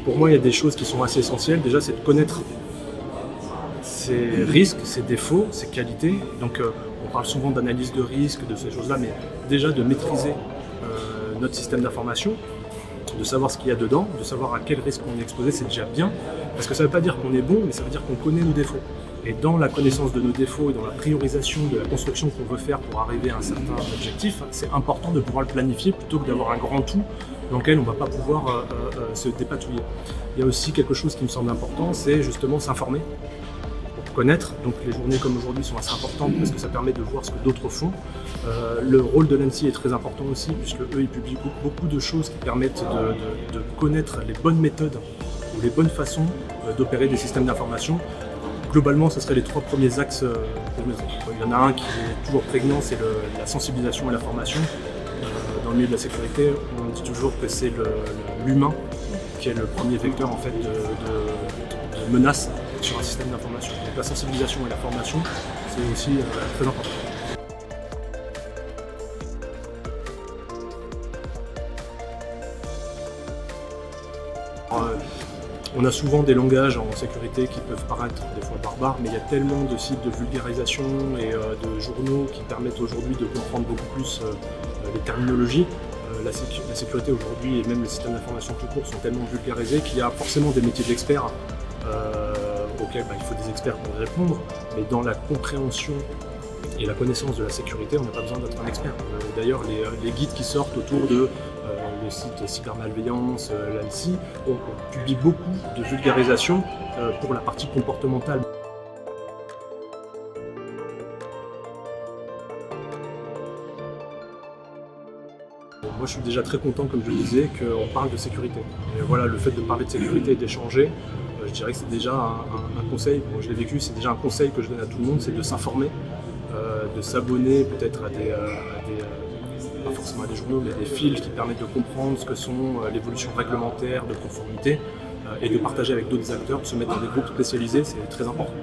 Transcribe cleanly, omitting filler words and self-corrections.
pour moi, il y a des choses qui sont assez essentielles. Déjà, c'est de connaître ses risques, ses défauts, ses qualités. Donc, on parle souvent d'analyse de risque, de ces choses-là, mais déjà de maîtriser notre système d'information, de savoir ce qu'il y a dedans, de savoir à quel risque on est exposé, c'est déjà bien. Parce que ça ne veut pas dire qu'on est bon, mais ça veut dire qu'on connaît nos défauts. Et dans la connaissance de nos défauts et dans la priorisation de la construction qu'on veut faire pour arriver à un certain objectif, c'est important de pouvoir le planifier plutôt que d'avoir un grand tout dans lequel on ne va pas pouvoir se dépatouiller. Il y a aussi quelque chose qui me semble important, c'est justement s'informer pour connaître. Donc les journées comme aujourd'hui sont assez importantes parce que ça permet de voir ce que d'autres font. Le rôle de l'ANSSI est très important aussi puisque eux ils publient beaucoup de choses qui permettent de connaître les bonnes méthodes ou les bonnes façons d'opérer des systèmes d'information. Globalement, ce seraient les 3 premiers axes. Il y en a un qui est toujours prégnant, c'est la sensibilisation et la formation. Dans le milieu de la sécurité, on dit toujours que c'est l'humain qui est le premier vecteur en fait, de menace sur un système d'information. Donc la sensibilisation et la formation, c'est aussi très important. On a souvent des langages en sécurité qui peuvent paraître des fois barbares, mais il y a tellement de sites de vulgarisation et de journaux qui permettent aujourd'hui de comprendre beaucoup plus les terminologies. La sécurité aujourd'hui et même les systèmes d'information tout court sont tellement vulgarisés qu'il y a forcément des métiers d'experts auxquels il faut des experts pour répondre, mais dans la compréhension et la connaissance de la sécurité, on n'a pas besoin d'être un expert. D'ailleurs, les guides qui sortent autour de le site Cybermalveillance, l'ANSSI, on publie beaucoup de vulgarisation pour la partie comportementale. Moi je suis déjà très content, comme je le disais, qu'on parle de sécurité. Et voilà, le fait de parler de sécurité et d'échanger, je dirais que c'est déjà un conseil, moi je l'ai vécu, c'est déjà un conseil que je donne à tout le monde, c'est de s'informer, de s'abonner peut-être à pas forcément à des journaux, mais à des fils qui permettent de comprendre ce que sont l'évolution réglementaire, de conformité, et de partager avec d'autres acteurs, de se mettre dans des groupes spécialisés, c'est très important.